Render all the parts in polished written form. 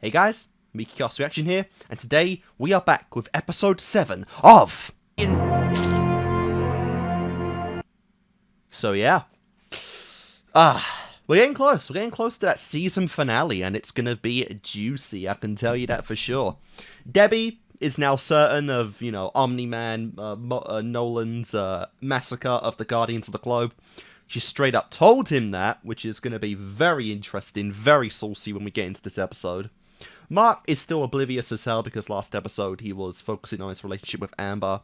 Hey guys, me Kickassreaction here, and today we are back with episode 7 of So yeah. We're getting close. We're getting close to that season finale, and it's gonna be juicy, I can tell you that for sure. Debbie is now certain of, Omni-Man, Nolan's massacre of the Guardians of the Globe. She straight up told him that, which is going to be very interesting, very saucy when we get into this episode. Mark is still oblivious as hell because last episode he was focusing on his relationship with Amber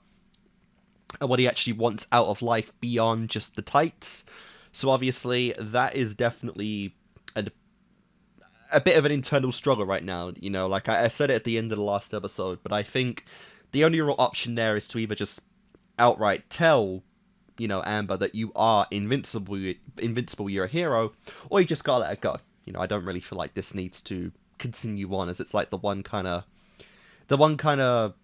and what he actually wants out of life beyond just the tights. So obviously that is definitely a bit of an internal struggle right now. Like I said it at the end of the last episode, but I think the only real option there is to either just outright tell Amber, that you are invincible, you're a hero, or you just gotta let it go. I don't really feel like this needs to continue on, as it's like the one kind of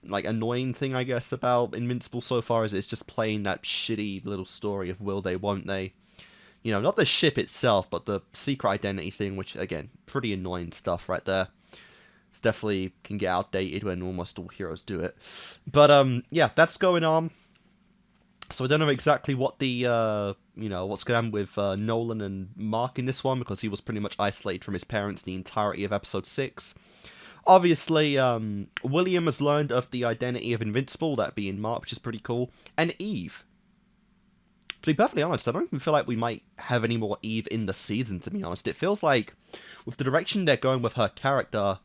like annoying thing, I guess, about Invincible so far is it's just playing that shitty little story of will they, won't they. Not the ship itself, but the secret identity thing, which, again, pretty annoying stuff right there. It's definitely can get outdated when almost all heroes do it. But, yeah, that's going on. So I don't know exactly what the, what's going on with Nolan and Mark in this one, because he was pretty much isolated from his parents the entirety of episode 6. Obviously, William has learned of the identity of Invincible, that being Mark, which is pretty cool. And Eve. To be perfectly honest, I don't even feel like we might have any more Eve in the season, to be honest. It feels like, with the direction they're going with her character,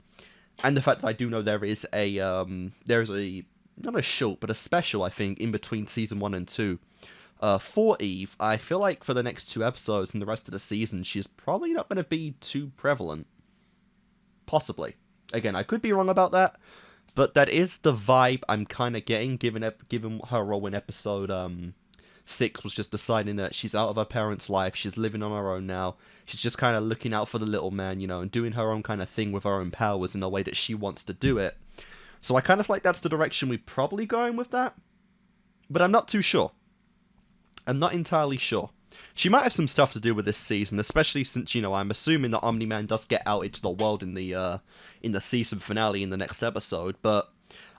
and the fact that I do know there is a not a short, but a special, I think, in between season 1 and 2. For Eve, I feel like for the next 2 episodes and the rest of the season, she's probably not going to be too prevalent. Possibly. Again, I could be wrong about that, but that is the vibe I'm kind of getting, given her role in episode 6 was just deciding that she's out of her parents' life, she's living on her own now, she's just kind of looking out for the little man, and doing her own kind of thing with her own powers in a way that she wants to do it. So I kind of like that's the direction we're probably going with that. But I'm not too sure. I'm not entirely sure. She might have some stuff to do with this season, especially since, I'm assuming that Omni-Man does get out into the world in the season finale in the next episode. But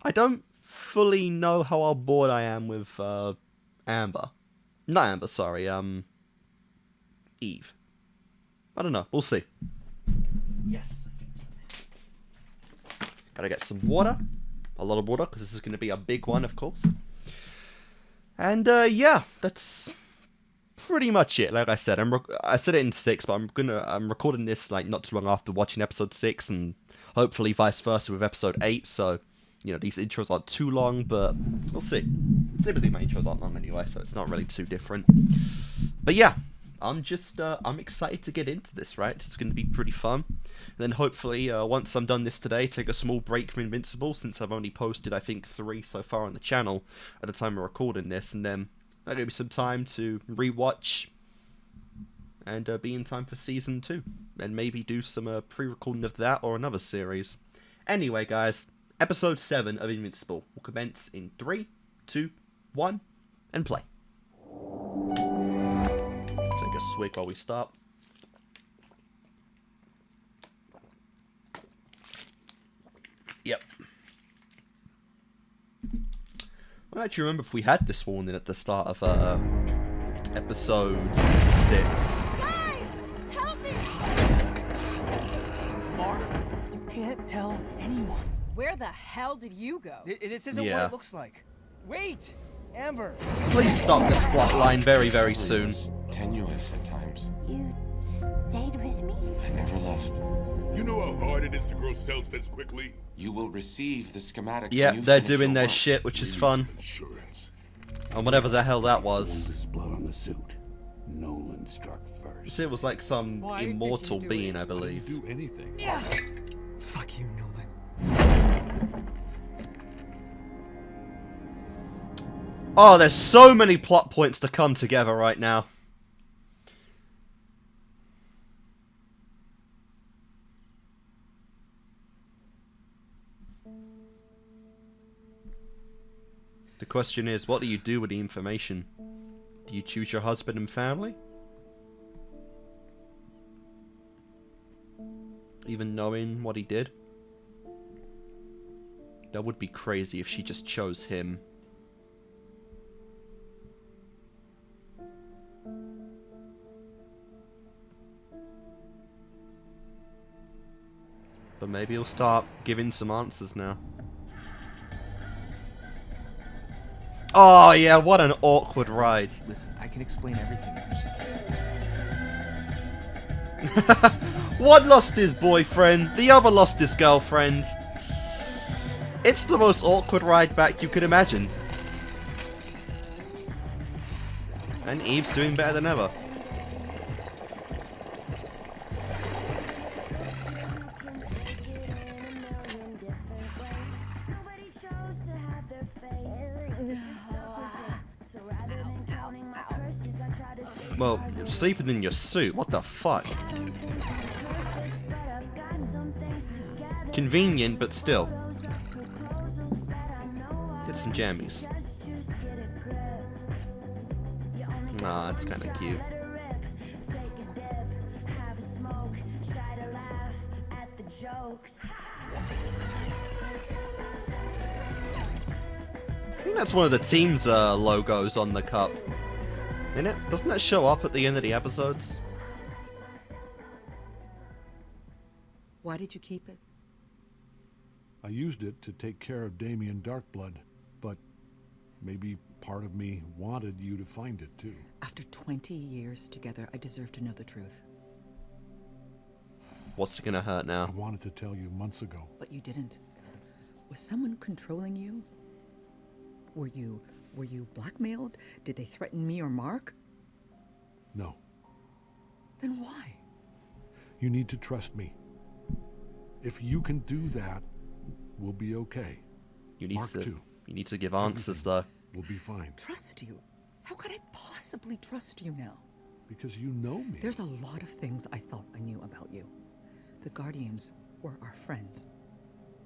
I don't fully know how on board I am with Amber. Not Amber, sorry. Eve. I don't know. We'll see. Yes. Gotta get some water. A lot of water, because this is going to be a big one, of course. And, yeah, that's pretty much it. Like I said, I said it in 6, but I'm recording this, like, not too long after watching episode 6, and hopefully vice versa with episode 8, so, these intros aren't too long, but we'll see. Typically my intros aren't long anyway, so it's not really too different. But yeah, I'm excited to get into this, right? It's going to be pretty fun. And then hopefully, once I'm done this today, take a small break from Invincible, since I've only posted, I think, 3 so far on the channel at the time of recording this, and then that'll give me some time to rewatch and be in time for season 2, and maybe do some pre-recording of that or another series. Anyway, guys, episode 7 of Invincible will commence in 3, 2, 1, and play. Take a swig while we start. Yep. I don't actually remember if we had this warning at the start of episode 6. Guys, help me! Mark, you can't tell anyone. Where the hell did you go? This isn't what it looks like. Wait, Amber. Please stop this plot line very, very soon. Tenuous at times. You stayed with me? I never left. You know how hard it is to grow cells this quickly? You will receive the schematics. Yeah, when you they're finish doing your their work. shit, which is fun. Insurance. And whatever the hell that was. Oldest blood on the suit. Nolan struck first. It was like some Why did immortal you do being, it? I believe. Do anything. Yeah. Fuck you, Nolan. Oh, there's so many plot points to come together right now. The question is, what do you do with the information? Do you choose your husband and family? even knowing what he did. That would be crazy if she just chose him. But maybe he'll start giving some answers now. Oh yeah, what an awkward ride. Listen, I can explain everything. One lost his boyfriend, the other lost his girlfriend. It's the most awkward ride back you could imagine. And Eve's doing better than ever. Well, you're sleeping in your suit, what the fuck? Convenient, but still. Get some jammies. Nah, that's kinda cute. I think that's one of the team's logos on the cup. Isn't it? Doesn't that show up at the end of the episodes? Why did you keep it? I used it to take care of Damien Darkblood, but maybe part of me wanted you to find it too. After 20 years together, I deserve to know the truth. What's it gonna hurt I now? wanted to tell you months ago. But you didn't. Was someone controlling you? Were you blackmailed? Did they threaten me or Mark? No. Then why? You need to trust me. If you can do that, we'll be okay. You need Mark to. too. You need to give answers though. We'll be fine. Trust you? How could I possibly trust you now? Because you know me. There's a lot of things I thought I knew about you. The Guardians were our friends.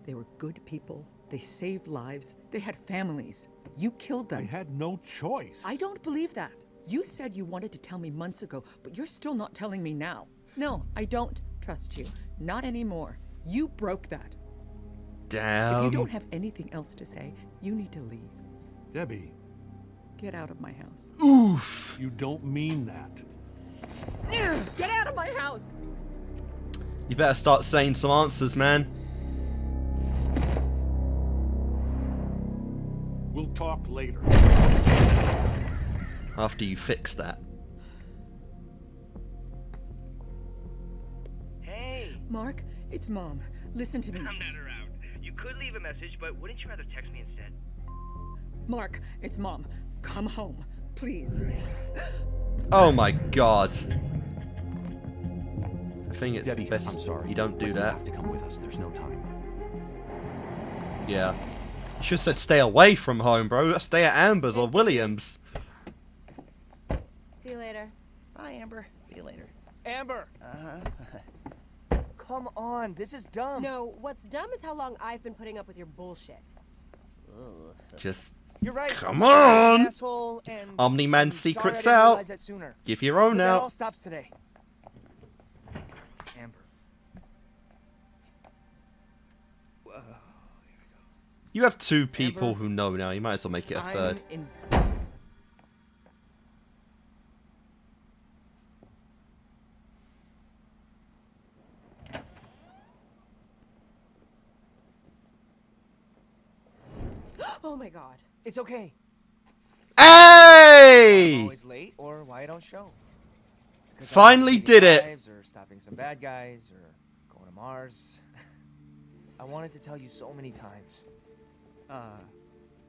They were good people. They saved lives. They had families. You killed them. I had no choice. I don't believe that. You said you wanted to tell me months ago, but you're still not telling me now. No, I don't trust you. Not anymore. You broke that. Damn. If you don't have anything else to say, you need to leave. Debbie. Get out of my house. Oof. You don't mean that. Get out of my house! You better start saying some answers, man. We'll talk later. After you fix that. Hey! Mark, it's Mom. Listen to me. I'm not around. You could leave a message, but wouldn't you rather text me instead? Mark, it's Mom. Come home, please. Oh my god. I think it's Debbie, best I'm sorry. you don't do but that. You have to come with us. There's no time. Yeah. You should have said stay away from home, bro. Stay at Amber's or Williams. See you later. Bye, Amber. See you later. Amber! Come on, this is dumb. No, what's dumb is how long I've been putting up with your bullshit. Ugh. Just You're right. come I'm an on. asshole, and Omni-Man's I'm secret's sorry I didn't out. realize that sooner. Give your own But that all out. stops today. Amber. You have two people who know now. You might as well make it a third. Oh my god. It's okay. Hey! I'm always late, or why I don't show. 'Cause I'm Finally saving did it. lives, or stopping some bad guys, or going to Mars. I wanted to tell you so many times.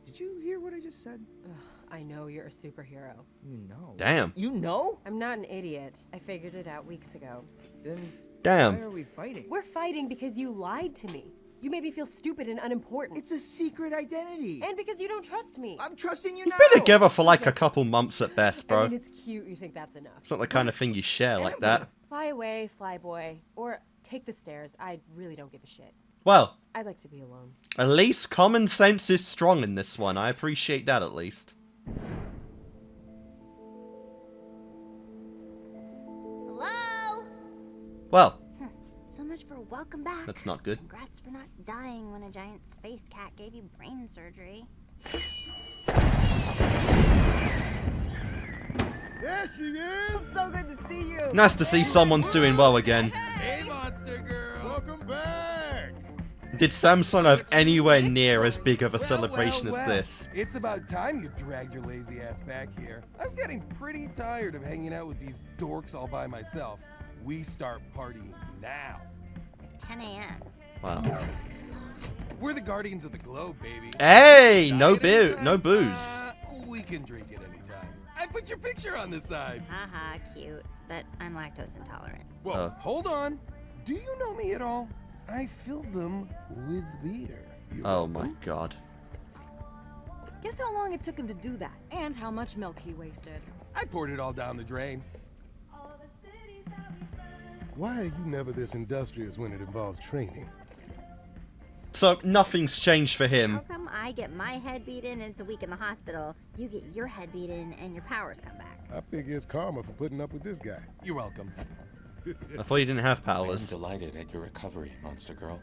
Did you hear what I just said? Ugh, I know you're a superhero. You know. Damn. You know? I'm not an idiot. I figured it out weeks ago. Then why Damn. are we fighting? We're fighting because you lied to me. You made me feel stupid and unimportant. It's a secret identity. And because you don't trust me. I'm trusting you You've now. been together for like a couple months at best, I bro. mean, it's cute you think that's enough. It's not the kind of thing you share like that. Fly away, fly boy. Or take the stairs. I really don't give a shit. Well, I'd like to be alone. at least common sense is strong in this one. I appreciate that at least. Hello? Well, Someone much for welcome back. That's not good. Congrats for not dying when a giant space cat gave you brain surgery. There she is! So good to see you. Nice to see someone's doing well again. Hey, monster girl. Welcome back! Did Samsung have anywhere near as big of a celebration as this? It's about time you dragged your lazy ass back here. I was getting pretty tired of hanging out with these dorks all by myself. We start partying now. It's 10 a.m. Wow. We're the guardians of the globe, baby. Hey, no Diet anytime? no booze. We can drink it anytime. I put your picture on the side. Haha, cute. But I'm lactose intolerant. Well, hold on. Do you know me at all? I filled them with beer. Oh my god. Guess how long it took him to do that, and how much milk he wasted. I poured it all down the drain. Why are you never this industrious when it involves training? So nothing's changed for How him. come I get my head beat in and it's a week in the hospital, you get your head beat in and your powers come back? I figure it's karma for putting up with this guy. You're welcome. I thought you didn't have I am powers. delighted at your recovery, monster girl.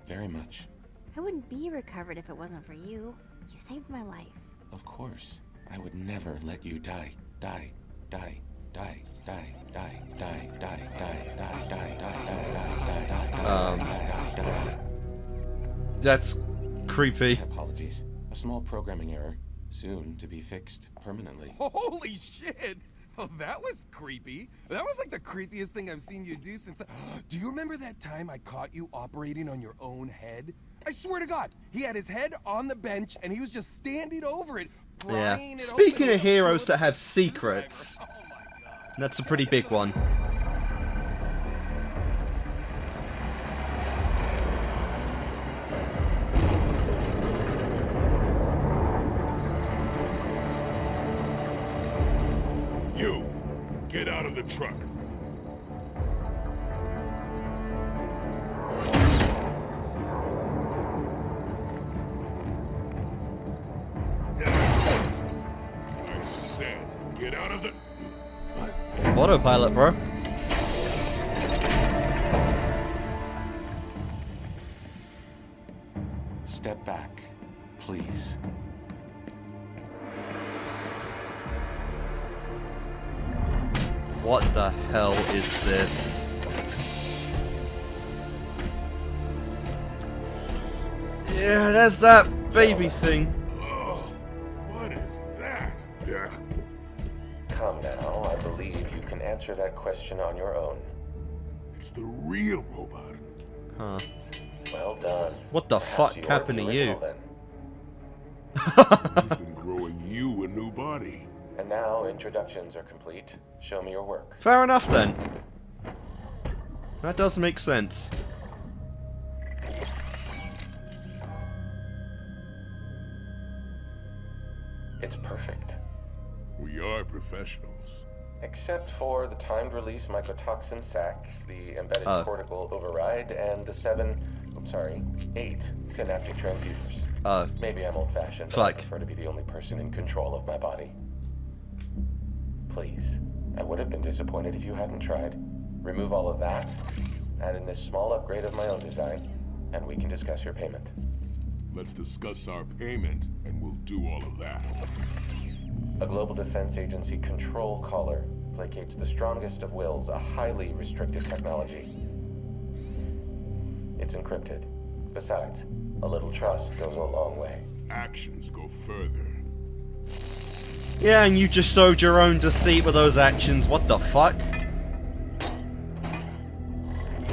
Very much. I wouldn't be recovered if it wasn't for you. You saved my life. Of course. I would never let you die. Die. Die. Die. Die. Die. Die. Die. Die. Die. Die. Die. Die. Die. Die. Die. That's creepy. Apologies. A small programming error, soon to be fixed permanently. Holy shit! Oh, that was creepy. That was like the creepiest thing I've seen you do since... Do you remember that time I caught you operating on your own head? I swear to God, he had his head on the bench and he was just standing over it, Yeah. prying it Speaking open of heroes that have secrets, Oh my God. that's a pretty big one. You, get out of the truck. I said, get out of the... Autopilot, bro. Step back, please. What the hell is this? Yeah, there's that baby thing. Oh, what is that? Yeah. Come now, I believe you can answer that question on your own. It's the real robot. Huh. Well done. What the Perhaps fuck you're happened the to you? original then. He's been growing you a new body. And now introductions are complete. Show me your work. Fair enough then. That does make sense. It's perfect. We are professionals. Except for the timed release mycotoxin sacs, the embedded Oh. cortical override, and the 8 synaptic transceivers. Maybe I'm old-fashioned, but I Fuck. prefer to be the only person in control of my body. Please, I would have been disappointed if you hadn't tried. Remove all of that, add in this small upgrade of my own design, and we can discuss your payment. Let's discuss our payment, and we'll do all of that. A Global Defense Agency control collar placates the strongest of wills, a highly restricted technology. It's encrypted. Besides, a little trust goes a long way. Actions go further. Yeah, and you just sowed your own deceit with those actions. What the fuck?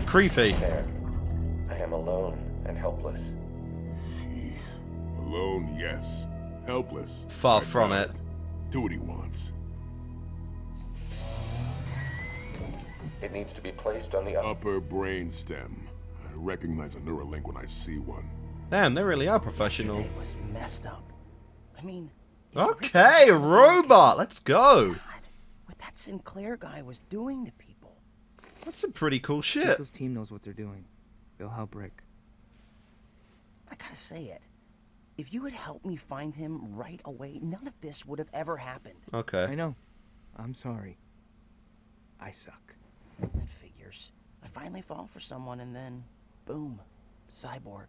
Creepy. There. I am alone and helpless. Alone, yes. Helpless. Far I from doubt it. Do what he wants. It needs to be placed on the Upper brain stem. I recognize a Neuralink when I see one. Damn, they really are professional. It was messed up. I mean, Okay, robot, let's go. God, what that Sinclair guy was doing to people. That's some pretty cool shit. Cecil's team knows what they're doing. They'll help Rick. I gotta say it. If you had helped me find him right away, none of this would have ever happened. Okay. I know. I'm sorry. I suck. That figures. I finally fall for someone and then, boom, cyborg.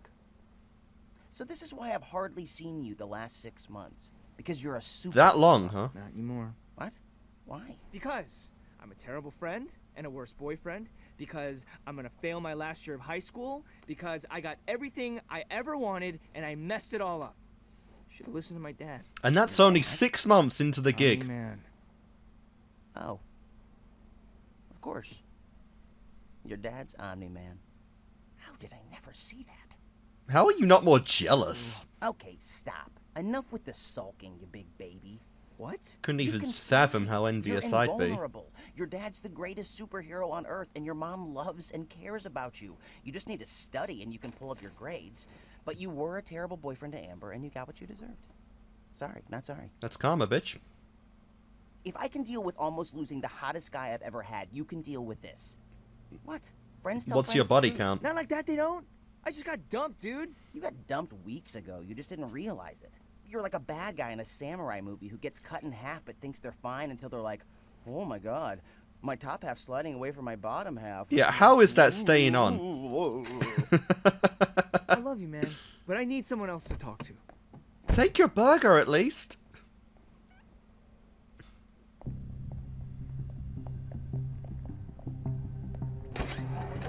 So this is why I've hardly seen you the last 6 months. Because you're a super... That long, huh? Not anymore. What? Why? Because I'm a terrible friend and a worse boyfriend. Because I'm gonna fail my last year of high school. Because I got everything I ever wanted and I messed it all up. Should've listened to my dad. And that's only 6 months into the gig. Man. Oh. Of course. Your dad's Omni-Man. How did I never see that? How are you not more jealous? Okay, stop. Enough with the sulking, you big baby. What? Couldn't You even can fathom fly. how envious You're I'd be. invulnerable. Your dad's the greatest superhero on Earth, and your mom loves and cares about you. You just need to study, and you can pull up your grades. But you were a terrible boyfriend to Amber, and you got what you deserved. Sorry, not sorry. That's karma, bitch. If I can deal with almost losing the hottest guy I've ever had, you can deal with this. What? Friends tell What's friends your the body truth. count? Not like that, they don't. I just got dumped, dude. You got dumped weeks ago. You just didn't realize it. You're like a bad guy in a samurai movie who gets cut in half but thinks they're fine until they're like, oh my god, my top half's sliding away from my bottom half. Yeah, how is that staying on? I love you, man. But I need someone else to talk to. Take your burger at least.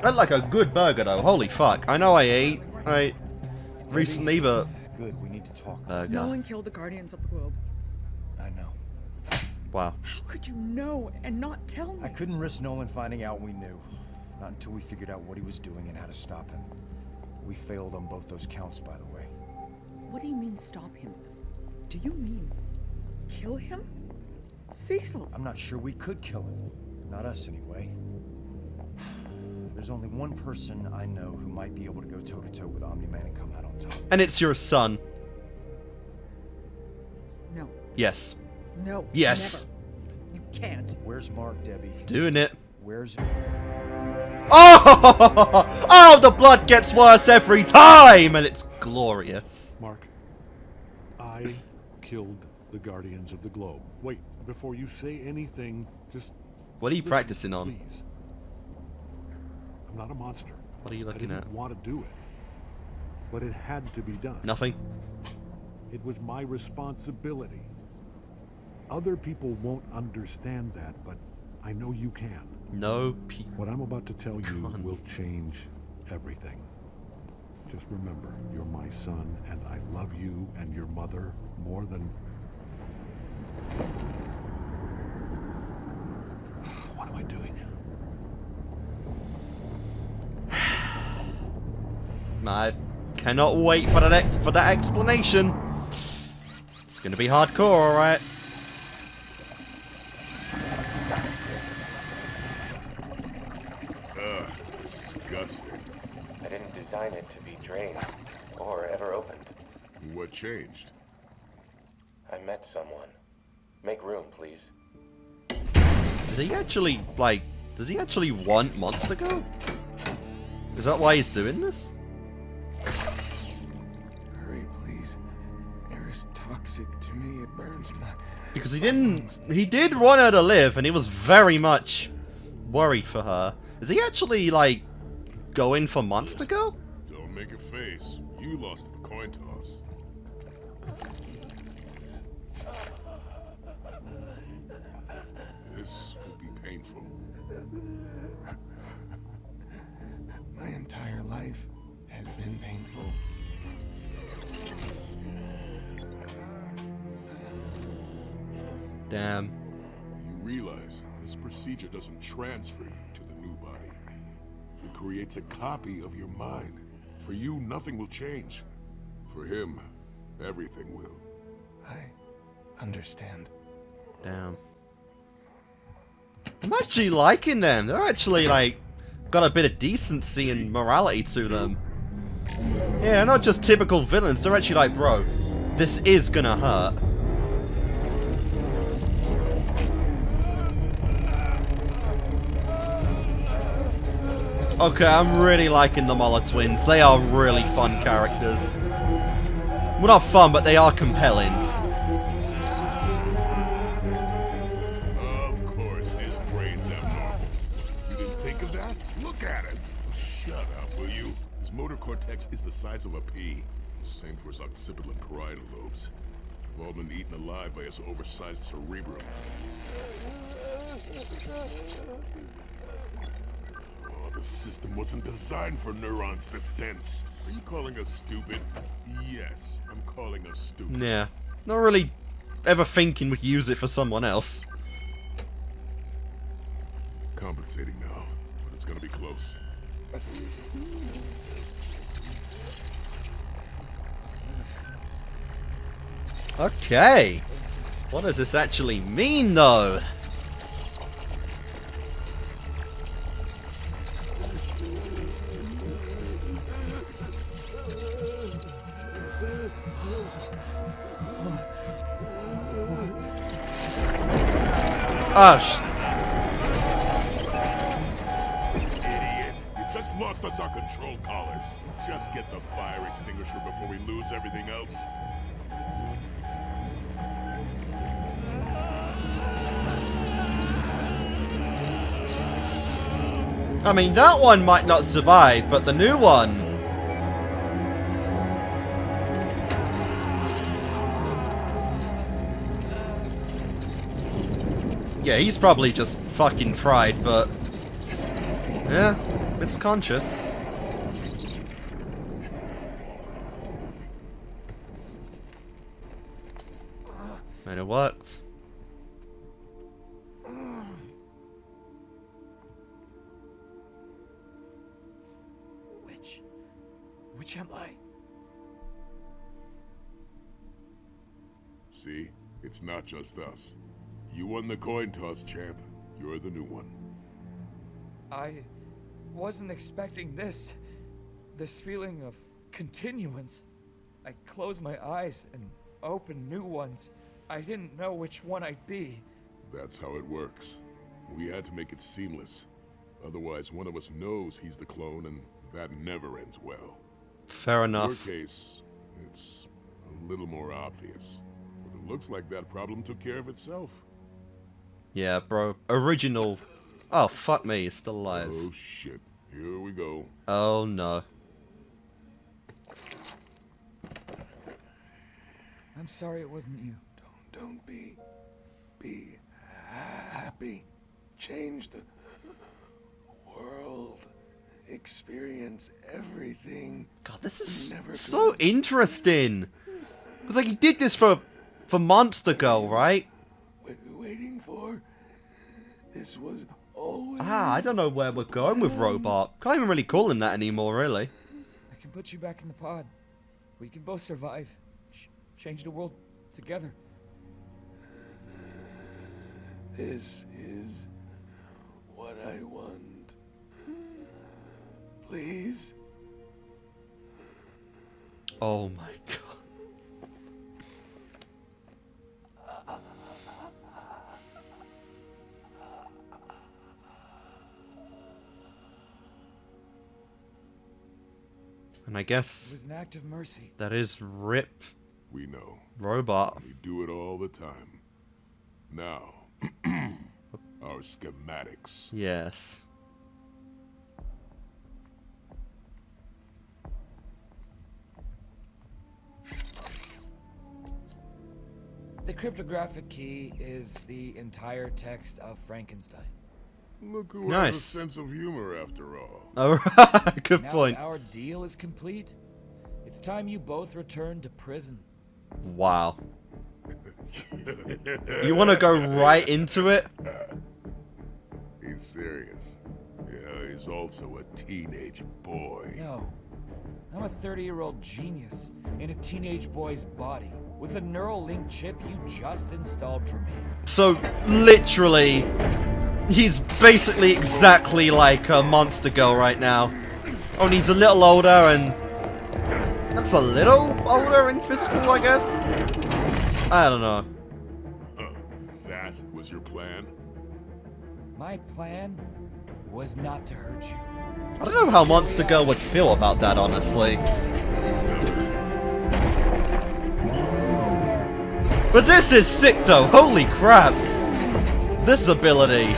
I'd like a good burger though. Holy fuck. I know I ate recently, but Good, we need to talk. Nolan killed the Guardians of the Globe. I know. Wow. How could you know and not tell me? I couldn't risk Nolan finding out we knew. Not until we figured out what he was doing and how to stop him. We failed on both those counts, by the way. What do you mean stop him? Do you mean kill him? Cecil! I'm not sure we could kill him. Not us, anyway. There's only one person I know who might be able to go toe-to-toe with Omni-Man and come out on top. And it's your son. No. Yes. No. Yes. Never. You can't. Where's Mark, Debbie? Doing it. Where's... Oh! Oh, the blood gets worse every time! And it's glorious. Mark, I killed the Guardians of the Globe. Wait, before you say anything, just... What are you listen, practicing on? Please. I'm not a monster. What are you looking I at? didn't want to do it. But it had to be done. Nothing. It was my responsibility. Other people won't understand that, but I know you can. No people. What I'm about to tell you will change everything. Just remember, you're my son, and I love you and your mother more than... What am I doing? I cannot wait for that explanation. It's gonna be hardcore, alright. Disgusting. I didn't design it to be drained or ever opened. What changed? I met someone. Make room, please. Does he actually, like, does he actually want Monster Go? Is that why he's doing this? Hurry, please. Air is toxic to me. It burns my... Because he did want her to live, and he was very much worried for her. Is he actually, like, going for Monster Girl? Don't make a face. You lost the coin toss. This will be painful. My entire life has been painful. Damn. You realize this procedure doesn't transfer you to the new body. It creates a copy of your mind. For you, nothing will change. For him, everything will. I understand. Damn. I'm actually liking them. They're actually, like, got a bit of decency and morality to them. Yeah, they're not just typical villains. They're actually like, bro, this is gonna hurt. Okay, I'm really liking the Moller twins. They are really fun characters. Well, not fun, but they are compelling. Of course, his brain's abnormal. You didn't think of that? Look at will you? His motor cortex is the size of a pea. Same for his occipital and parietal lobes. They've all been eaten alive by his oversized cerebrum. Oh, the system wasn't designed for neurons this dense. Are you calling us stupid? Yes, I'm calling us stupid. Yeah. Not really ever thinking we'd use it for someone else. Compensating now, but it's gonna be close. Okay. What does this actually mean, though? Oh, Idiot! You just lost us our control collars. Just get the fire extinguisher before we lose everything else. I mean, that one might not survive, but the new one... Yeah, he's probably just fucking fried, but... Yeah, it's conscious. And it worked. Which am I? See? It's not just us. You won the coin toss, champ. You're the new one. I wasn't expecting this. This feeling of continuance. I closed my eyes and opened new ones. I didn't know which one I'd be. That's how it works. We had to make it seamless. Otherwise, one of us knows he's the clone, and that never ends well. Fair enough. In your case, it's a little more obvious. But it looks like that problem took care of itself. Yeah, bro. Original. Oh, fuck me. It's still alive. Oh, shit. Here we go. Oh, no. I'm sorry it wasn't you. Don't be. Be happy. Change the world. Experience everything. God, this is so interesting. It's like he did this for Monster Girl, right? Waiting for. This was always. I don't know where we're going with Robot. Can't even really call him that anymore, really. I can put you back in the pod. We can both survive. Change the world together. This is what I want. Please. Oh my god. And I guess it was an act of mercy. That is RIP. We know. Robot. We do it all the time. Now, our schematics. Yes. The cryptographic key is the entire text of Frankenstein. Look who Nice. has a sense of humor after all. Alright, good now point. That our deal is complete. It's time you both return to prison. Wow. You want to go right into it? He's serious. Yeah, he's also a teenage boy. No. I'm a 30-year-old genius in a teenage boy's body with a neural link chip you just installed for me. So, literally, he's basically exactly like a Monster Girl right now. Only he's a little older and... That's a little older in physical, I guess? I don't know. That was your plan? My plan was not to hurt you. I don't know how Monster Girl would feel about that, honestly. But this is sick, though. Holy crap. This ability.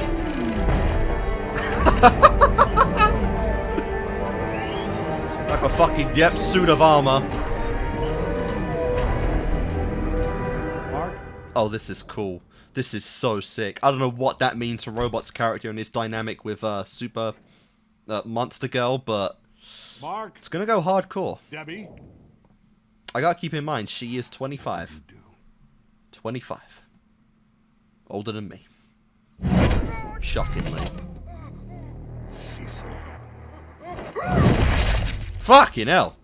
Like a fucking, yep, suit of armor. Mark? Oh, this is cool. This is so sick. I don't know what that means for Robot's character and his dynamic with Super Monster Girl, but Mark? it's gonna go hardcore. Debbie? I gotta keep in mind, she is 25. 25. Older than me. Shockingly. Cecil. Fucking hell!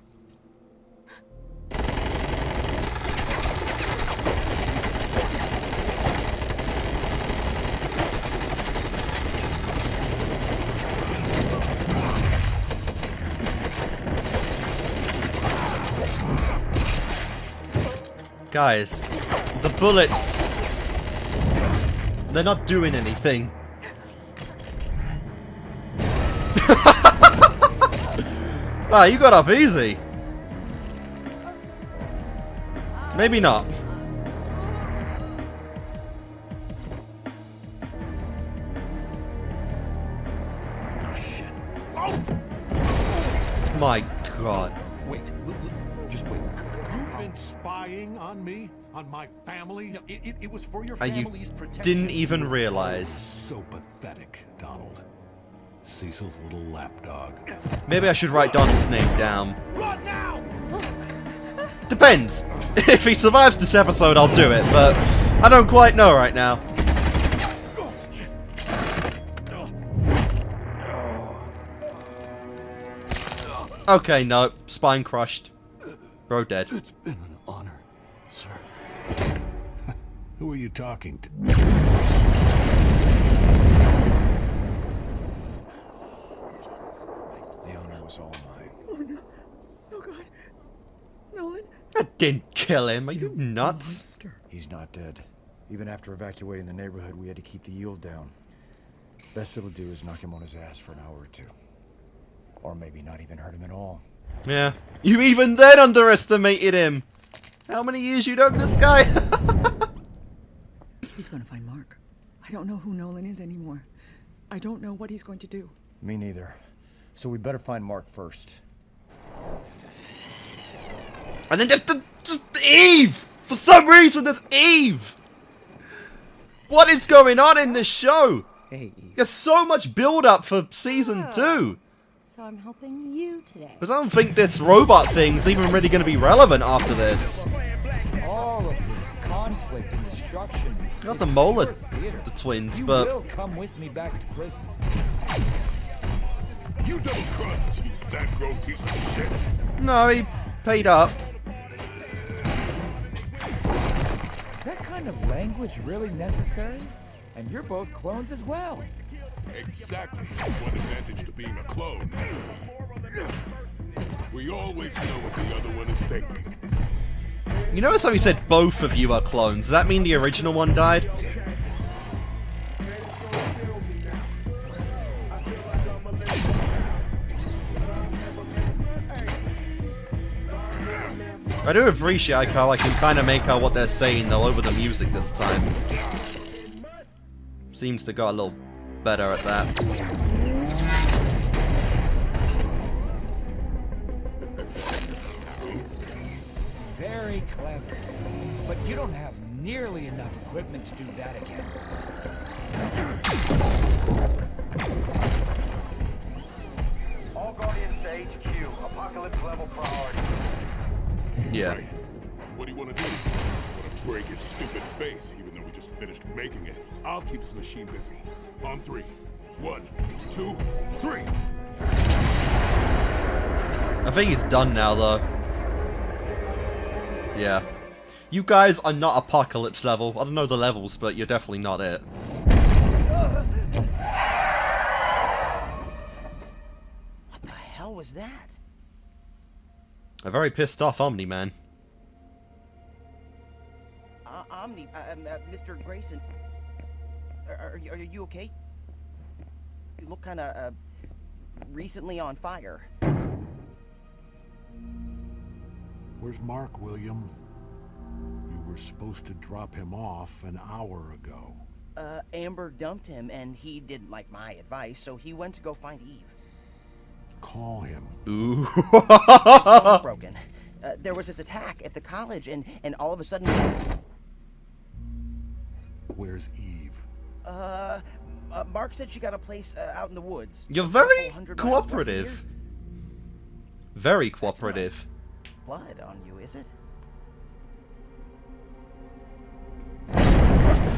Guys, the bullets, they're not doing anything. Ah, you got up easy. Maybe not. My God. Wait, just wait. You've been spying on me? On my family? No, it was for your And you family's protection. didn't even realize. So pathetic, Donald. Cecil's little lapdog. Maybe I should write Donald's name down. Run now! Depends. If he survives this episode, I'll do it, but I don't quite know right now. Okay, no. Spine crushed. Bro dead. It's been an honor, sir. Who are you talking to? The honor was all mine. Oh no. Oh God. Nolan. That didn't kill him. Are you nuts? Monster. He's not dead. Even after evacuating the neighborhood, we had to keep the yield down. Best it'll do is knock him on his ass for an hour or two. Or maybe not even hurt him at all. Yeah. You even then underestimated him. How many years you known this guy? He's gonna find Mark. I don't know who Nolan is anymore. I don't know what he's going to do. Me neither. So we better find Mark first. And then just Eve! For some reason, there's Eve! What is going on in this show? Hey, Eve. There's so much build-up for Season 2. So I'm helping you today. Because I don't think this robot thing's even really going to be relevant after this. All of this conflict and destruction. Not is the Mola, pure theater. the twins, You but... will come with me back to prison. You double-crossed us, you fat-grown piece of shit. No, he paid up. Is that kind of language really necessary? And you're both clones as well. Exactly. One advantage to being a clone. We always know what the other one is thinking. You notice how he said both of you are clones? Does that mean the original one died? I do appreciate how I can kind of make out what they're saying though over the music this time. Seems to got a little better at that. Very clever. But you don't have nearly enough equipment to do that again. All Guardians to HQ. Apocalypse level priority. Yeah. Right. What do you want to do? Want to break his stupid face, even though we just finished making it? I'll keep his machine busy. On 3. 1, 2, 3. I think it's done now though. Yeah. You guys are not Apocalypse level. I don't know the levels, but you're definitely not it. What the hell was that? A very pissed off Omni-Man. Mr. Grayson. Are you okay? You look kind of, recently on fire. Where's Mark, William? You were supposed to drop him off an hour ago. Amber dumped him, and he didn't like my advice, so he went to go find Eve. call him. Ooh. His phone's broken. There was this attack at the college, and all of a sudden... Where's Eve? Mark said she got a place out in the woods. You're very cooperative. Very cooperative. Blood on you, is it?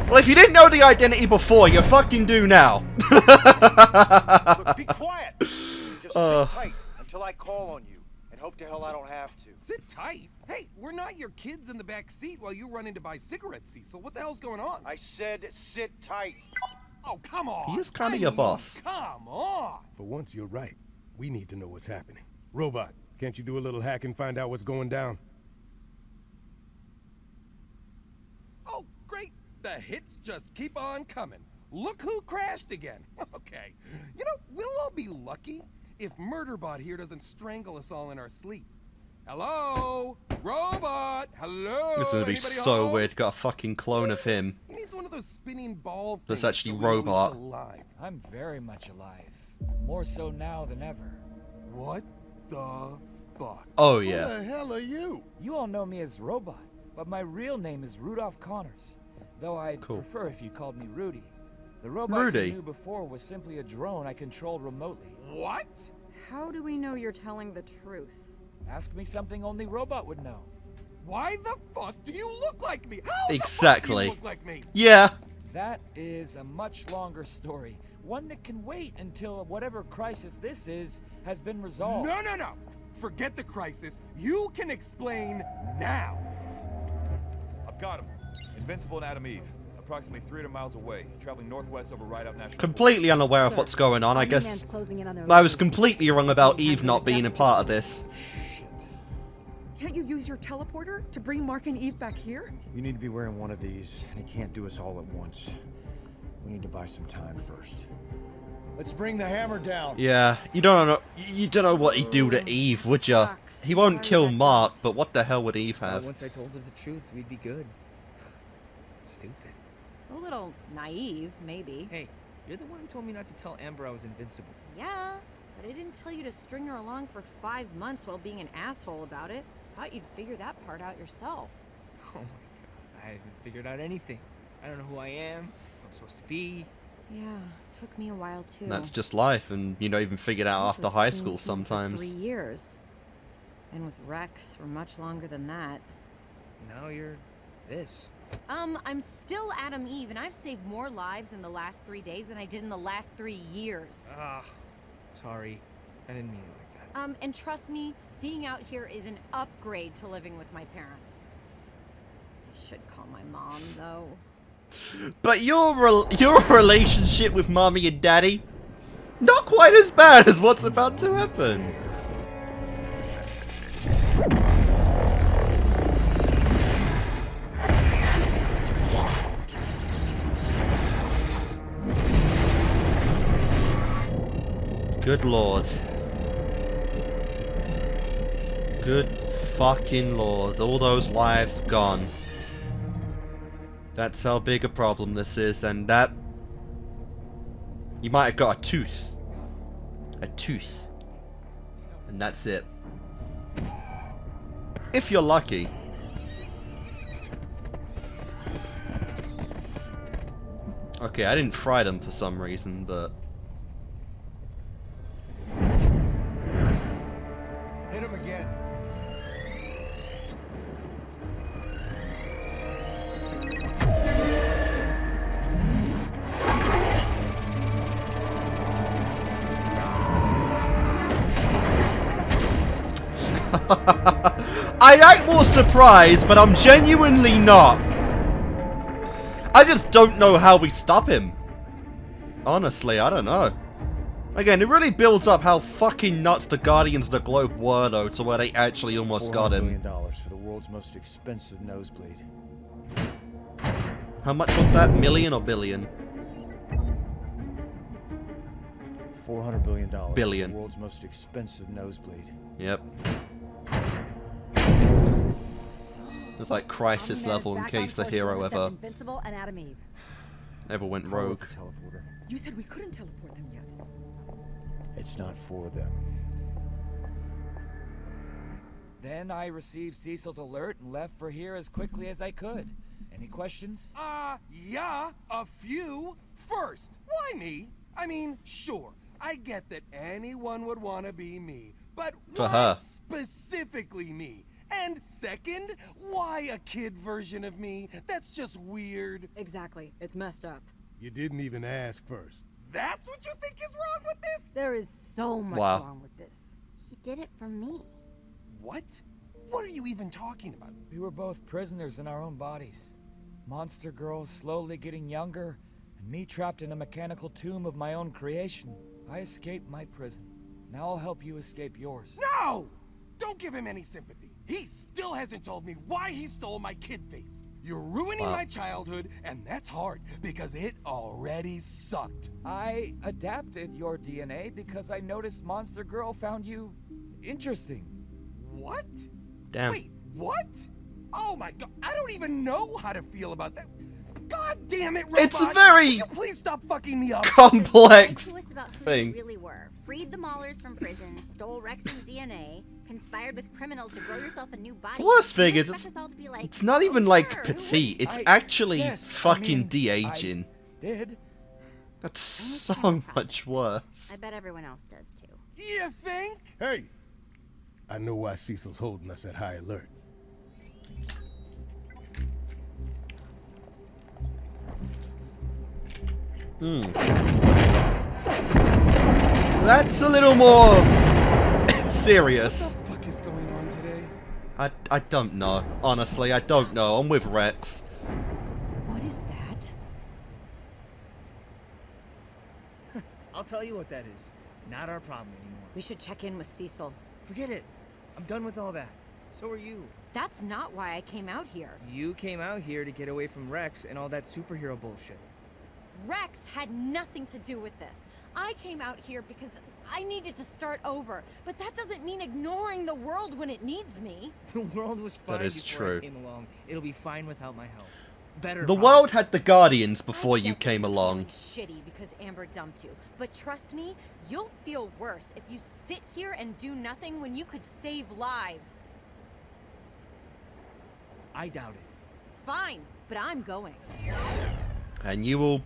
Well, if you didn't know the identity before, you fucking do now. Look, be quiet. Just sit tight until I call on you, and hope to hell I don't have to. Sit tight? Hey, we're not your kids in the back seat while you run in to buy cigarettes, Cecil. What the hell's going on? I said sit tight. Oh, come on. He is kind of your boss. Come on. For once, you're right. We need to know what's happening. Robot, can't you do a little hack and find out what's going down? Oh, great. The hits just keep on coming. Look who crashed again. Okay. You know, we'll all be lucky if Murderbot here doesn't strangle us all in our sleep. Hello? Robot? Hello? It's gonna be so home? weird. Got a fucking clone of him. He needs one of those spinning ball things. That's actually so Robot. Alive. I'm very much alive. More so now than ever. What the fuck? Oh, yeah. Who the hell are you? You all know me as Robot, but my real name is Rudolph Connors. Though I'd prefer if you called me Rudy. The robot you knew before was simply a drone I controlled remotely. What? How do we know you're telling the truth? Ask me something only Robot would know. Why the fuck do you look like me? How Exactly. the fuck do you look like me? Yeah. That is a much longer story. One that can wait until whatever crisis this is has been resolved. No, no, no. Forget the crisis. You can explain now. I've got him. Invincible and Adam Eve. Approximately 300 miles away, traveling northwest over Rideout National Completely unaware of what's going on. I guess I was completely wrong about Eve not being a part of this. Can't you use your teleporter to bring Mark and Eve back here? You need to be wearing one of these, and he can't do us all at once. We need to buy some time first. Let's bring the hammer down. Yeah, you don't know what he'd do to Eve, would ya? He won't kill Mark, but what the hell would Eve have? Once I told her the truth, we'd be good. Stupid. A little naive, maybe. Hey, you're the one who told me not to tell Amber I was invincible. Yeah, but I didn't tell you to string her along for 5 months while being an asshole about it. Thought you'd figure that part out yourself. Oh my god, I haven't figured out anything. I don't know who I am, who I'm supposed to be. Yeah, took me a while too. And that's just life, and you don't even figure it out after high school sometimes. 3 years. And with Rex for much longer than that. Now you're this. I'm still Adam Eve, and I've saved more lives in the last 3 days than I did in the last 3 years. Ah, sorry. I didn't mean it like that. And trust me, being out here is an upgrade to living with my parents. I should call my mom, though. But your relationship with mommy and daddy, not quite as bad as what's about to happen. Good lord. Good fucking lord. All those lives gone. That's how big a problem this is, and that... You might have got a tooth. A tooth. And that's it. If you're lucky. Okay, I didn't fry them for some reason, but... Hit him again. I act more surprised, but I'm genuinely not. I just don't know how we stop him. Honestly, I don't know. Again, it really builds up how fucking nuts the Guardians of the Globe were, though, to where they actually almost got him. $400 million for the world's most expensive nosebleed. How much was that? Million or billion? $400 billion. Billion. For the world's most expensive nosebleed. Yep. It's like crisis level in case the hero ever Invincible and Adam Eve. went rogue. Teleporter. You said we couldn't teleport them yet. It's not for them. Then I received Cecil's alert and left for here as quickly as I could. Any questions? Yeah, a few. First, why me? I mean, sure, I get that anyone would want to be me, but why specifically me? And second, why a kid version of me? That's just weird. Exactly. It's messed up. You didn't even ask first. That's what you think is wrong with this? There is so much wrong with this. He did it for me. What? What are you even talking about? We were both prisoners in our own bodies. Monster girl slowly getting younger, and me trapped in a mechanical tomb of my own creation. I escaped my prison. Now I'll help you escape yours. No! Don't give him any sympathy. He still hasn't told me why he stole my kid face. You're ruining my childhood, and that's hard, because it already sucked. I adapted your DNA because I noticed Monster Girl found you interesting. What? Damn. Wait, what? Oh my god, I don't even know how to feel about that. God damn it, Robot! It's a very Will you please stop fucking me up. complex To us about who thing. you really were. Freed the Maulers from prison, stole Rex's DNA, conspired with criminals to grow yourself a new body. The worst thing You is expect us all to be like, it's not even "Oh, like sure, petite. It's I- actually yes, fucking I mean, de-aging. Did? That's so much worse. I bet everyone else does too. You think? Hey! I know why Cecil's holding us at high alert. That's a little more serious. What the fuck is going on today? I don't know. Honestly, I don't know. I'm with Rex. What is that? I'll tell you what that is. Not our problem anymore. We should check in with Cecil. Forget it. I'm done with all that. So are you. That's not why I came out here. You came out here to get away from Rex and all that superhero bullshit. Rex had nothing to do with this. I came out here because I needed to start over, but that doesn't mean ignoring the world when it needs me. The world was fine That is before true. I came along. It'll be fine without my help. Better. The probably. world had the Guardians before you came along. Shitty because Amber dumped you, but trust me, you'll feel worse if you sit here and do nothing when you could save lives. I doubt it. Fine, but I'm going. And you will...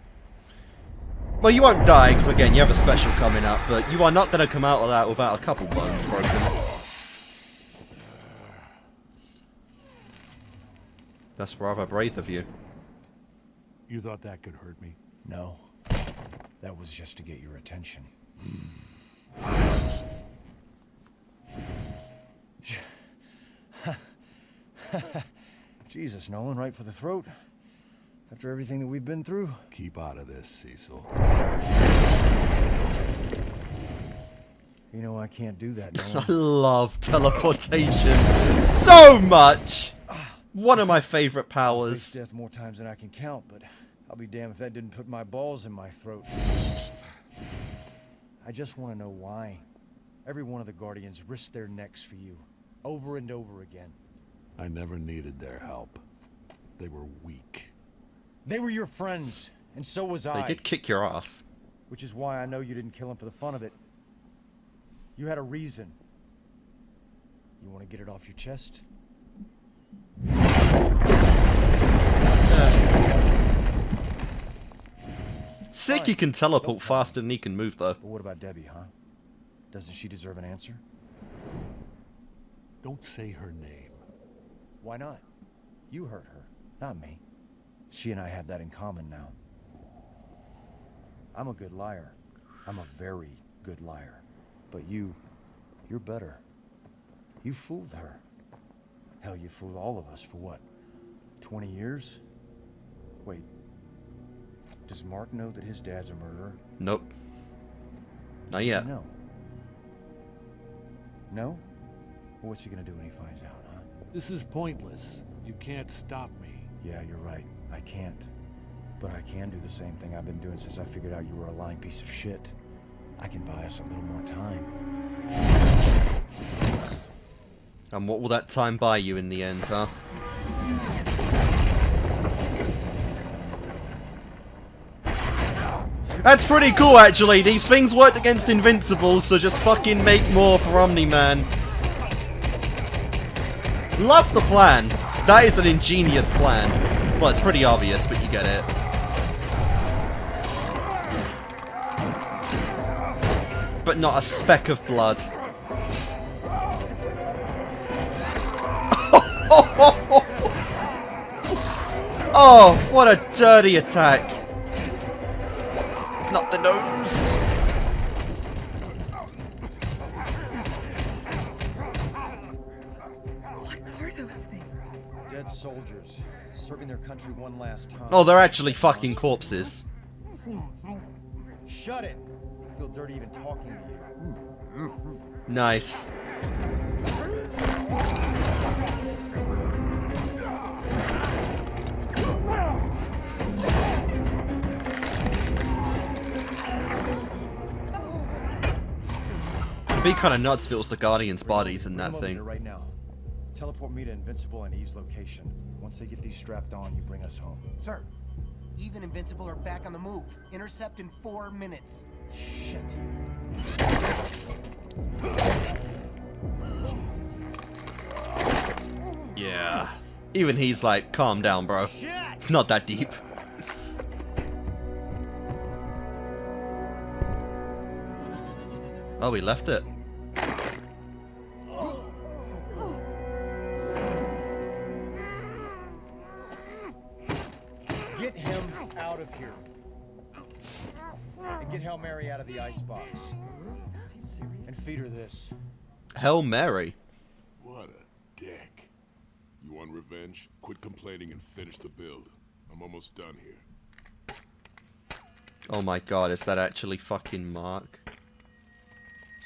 Well, you won't die, because again, you have a special coming up, but you are not going to come out of that without a couple bones broken. That's rather brave of you. You thought that could hurt me? No. That was just to get your attention. Jesus, Nolan, right for the throat. After everything that we've been through. Keep out of this, Cecil. You know I can't do that, I Nolan. love teleportation so much! One of my favorite I've powers. faced death more times than I can count, but I'll be damned if that didn't put my balls in my throat. I just want to know why. Every one of the Guardians risked their necks for you, over and over again. I never needed their help. They were weak. They were your friends, and so was They I. did kick your ass. Which is why I know you didn't kill him for the fun of it. You had a reason. You want to get it off your chest? Sick, he can teleport faster than he can move, though. But what about Debbie, huh? Doesn't she deserve an answer? Don't say her name. Why not? You hurt her, not me. She and I have that in common now. I'm a good liar. I'm a very good liar. But you're better. You fooled her. Hell, you fooled all of us for what? 20 years? Wait. Does Mark know that his dad's a murderer? Nope. Not yet. No. No? Well, what's he gonna do when he finds out, huh? This is pointless. You can't stop me. Yeah, you're right. I can't. But I can do the same thing I've been doing since I figured out you were a lying piece of shit. I can buy us a little more time. And what will that time buy you in the end, huh? That's pretty cool, actually. These things worked against Invincible, so just fucking make more for Omni-Man. Love the plan. That is an ingenious plan. Well, it's pretty obvious, but you get it. But not a speck of blood. Oh, what a dirty attack. Not the nose. What are those things? Dead soldiers, serving their country one last time. Oh, they're actually fucking corpses. Shut it! I feel dirty even talking to you. Nice. It'd be kind of nuts if it was the Guardians' bodies in that thing. Right now. Teleport me to Invincible and Eve's location. Once they get these strapped on, you bring us home. Sir, Eve and Invincible are back on the move. Intercept in 4 minutes. Shit. Yeah. Even he's like, calm down, bro. It's not that deep. Oh, we left it. Get him out of here. And get Hail Mary out of the icebox. And feed her this. Hail Mary. What a dick. You want revenge? Quit complaining and finish the build. I'm almost done here. Oh my god, is that actually fucking Mark?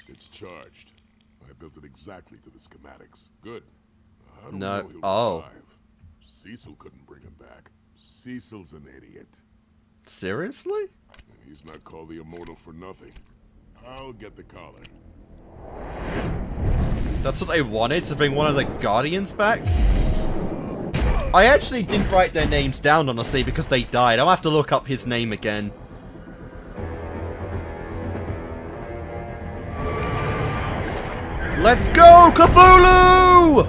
It's charged. I built it exactly to the schematics. Good. I don't No. know he'll Oh. revive. Cecil couldn't bring him back. Cecil's an idiot. Seriously? And he's not called the Immortal for nothing. I'll get the collar. That's what they wanted, to bring one of the Guardians back? I actually didn't write their names down, honestly, because they died. I'll have to look up his name again. Let's go, Cthulhu!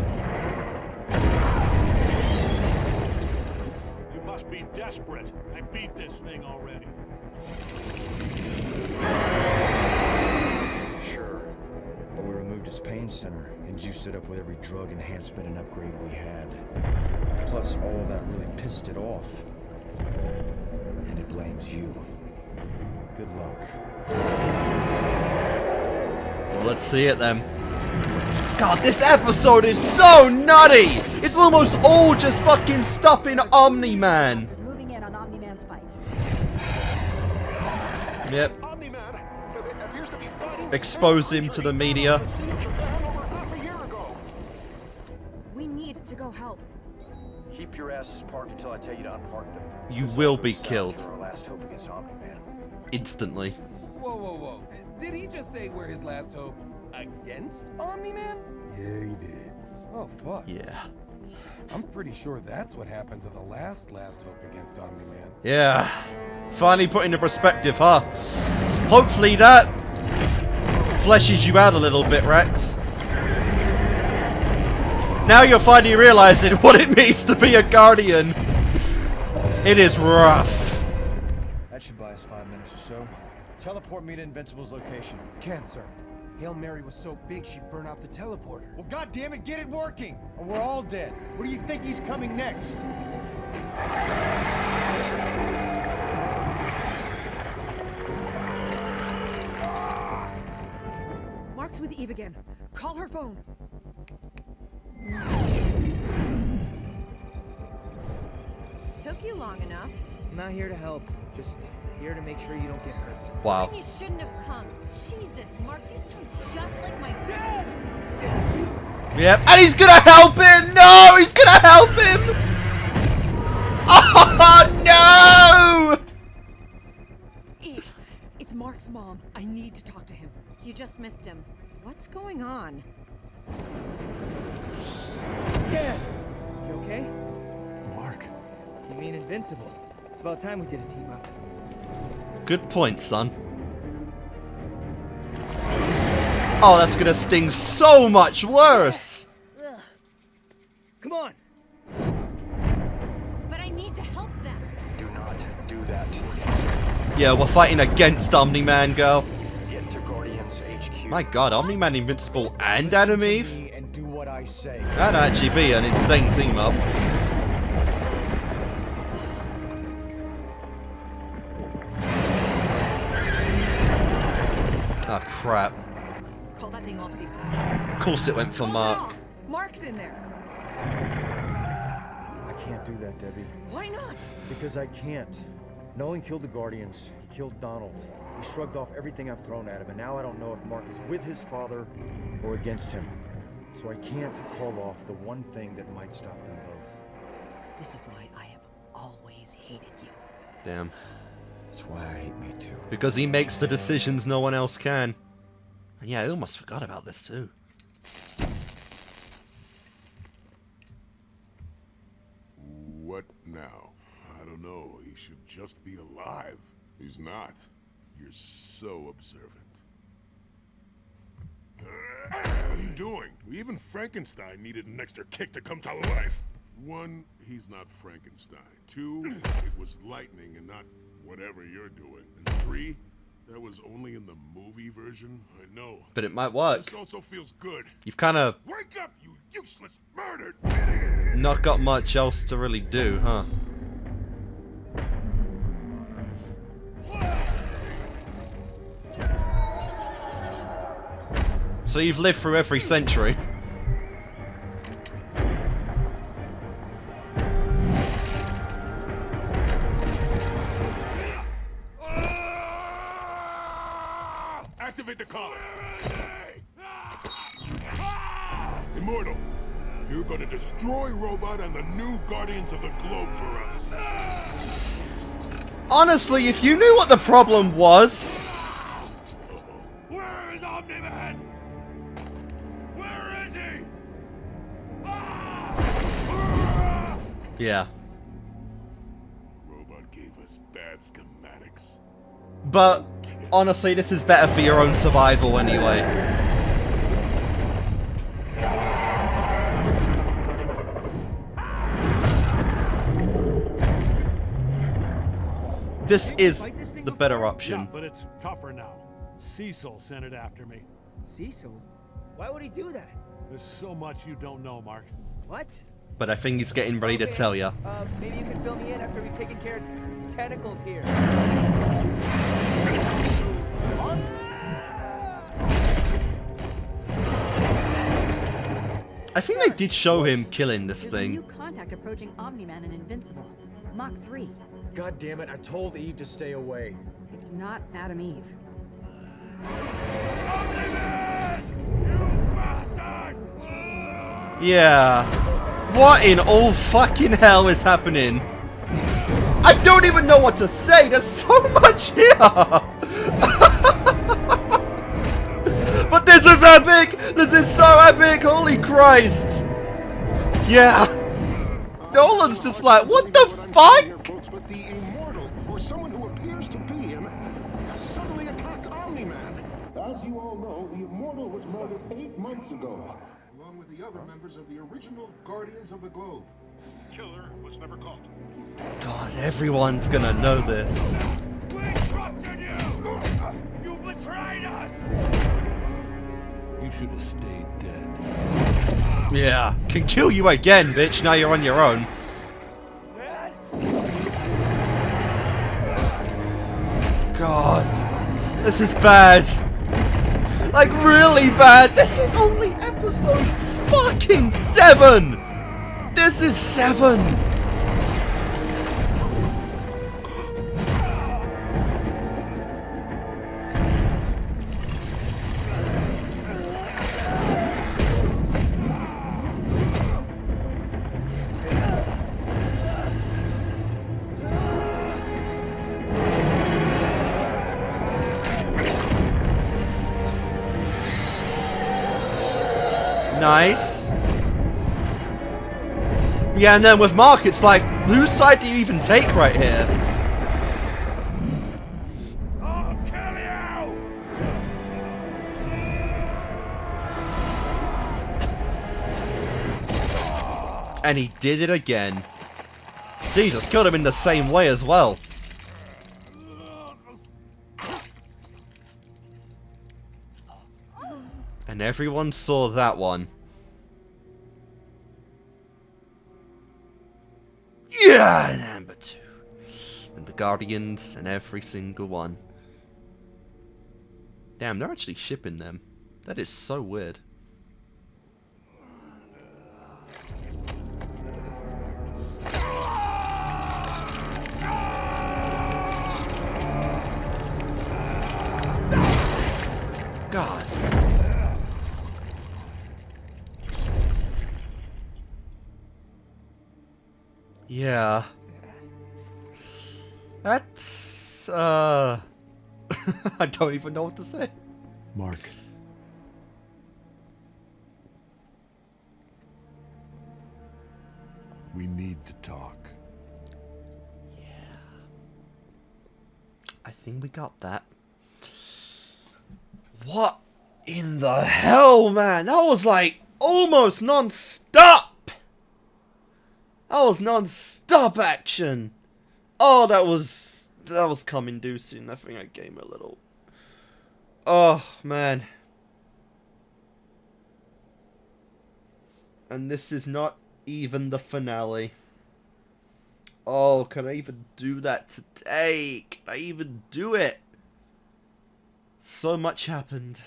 You must be desperate. I beat this thing already. Sure. But we removed its pain center and juiced it up with every drug enhancement and upgrade we had. Plus, all of that really pissed it off. And it blames you. Good luck. Well, let's see it then. God, this episode is so nutty! It's almost all just fucking stopping Omni-Man. Moving in on Omni-Man's fight. Yep. Expose him to the media. We need to go help. Keep your asses parked until I tell you to unpark them. You will be killed. Our last hope against Omni-Man. Instantly. Whoa, whoa, whoa. Did he just say we're his last hope against Omni-Man? Yeah, he did. Oh, fuck. Yeah. I'm pretty sure that's what happened to the last hope against Omni-Man. Yeah. Finally put into perspective, huh? Hopefully that fleshes you out a little bit, Rex. Now you're finally realizing what it means to be a Guardian. It is rough. That should buy us 5 minutes or so. Teleport me to Invincible's location. Can't, sir. Hail Mary was so big she'd burn out the teleporter. Well, goddammit, get it working! Or we're all dead. Where do you think he's coming next? Mark's with Eve again. Call her phone. Took you long enough. I'm not here to help. Just here to make sure you don't get hurt. Wow. You shouldn't have come. Jesus, Mark, you sound just like my dad. Yep, and he's gonna help him! No, he's gonna help him! Oh, no! Eve, it's Mark's mom. I need to talk to him. You just missed him. What's going on? Dad! You okay? Mark. You mean Invincible. It's about time we did a team up. Good point, son. Oh, that's gonna sting so much worse! Come on. But I need to help them. Do not do that. Yeah, we're fighting against Omni-Man, girl. Get to Guardians HQ. My god, Omni-Man, Invincible, and Adam Eve? And do what I say. That'd actually be an insane team-up. Oh, crap. Call that thing off, Cecil. Of course it went for Mark. Mark's in there. I can't do that, Debbie. Why not? Because I can't. Nolan killed the Guardians. He killed Donald. He shrugged off everything I've thrown at him, and now I don't know if Mark is with his father or against him. So I can't call off the one thing that might stop them both. This is why I have always hated you. Damn. That's why I hate me too. Because he makes the decisions no one else can. And yeah, I almost forgot about this too. What now? I don't know. He should just be alive. He's not. You're so observant. What are you doing? Even Frankenstein needed an extra kick to come to life. One, he's not Frankenstein. Two, it was lightning and not whatever you're doing. And three, that was only in the movie version. I know. But it might work. This also feels good. You've kind of Wake up, you useless murdered idiot! not got much else to really do, huh? So you've lived through every century. Activate the collar. Immortal, you're gonna destroy Robot and the new Guardians of the Globe for us. Honestly, if you knew what the problem was... Where is Omni-Man? Where is he? Yeah. Robot gave us bad schematics. But, honestly, this is better for your own survival anyway. This is the better option. Yeah, but it's tougher now. Cecil sent it after me. Cecil? Why would he do that? There's so much you don't know, Mark. What? But I think he's getting ready to tell you. Maybe you can fill me in after we've taken care of tentacles here. I think they did show him killing this There's thing. a new contact approaching Omni-Man and Invincible. Mach 3. God damn it, I told Eve to stay away. It's not Adam Eve. Yeah. What in all fucking hell is happening? I don't even know what to say. There's so much here. But this is epic. This is so epic. Holy Christ. Yeah. Nolan's just like, what the fuck? But the Immortal, or someone who appears to be him, has suddenly attacked Omni-Man. As you all know, the Immortal was murdered 8 months ago, along with the other members of the original Guardians of the Globe. Killer was never caught. God, everyone's gonna know this. We trusted you! You betrayed us! You should have stayed dead. Yeah. Can kill you again, bitch. Now you're on your own. God. This is bad. Like, really bad. This is only episode fucking 7. This is 7. Nice. Yeah, and then with Mark, it's like, whose side do you even take right here? I'll kill you! And he did it again. Jesus, killed him in the same way as well. And everyone saw that one. Yeah, and Amber 2. And the Guardians and every single one. Damn, they're actually shipping them. That is so weird. God. Yeah. That's, I don't even know what to say. Mark. We need to talk. Yeah. I think we got that. What in the hell, man? That was like almost non-stop. That was non-stop action. Oh, that was cum-inducing. I think I gave a little. Oh, man. And this is not even the finale. Oh, can I even do that today? Can I even do it? So much happened.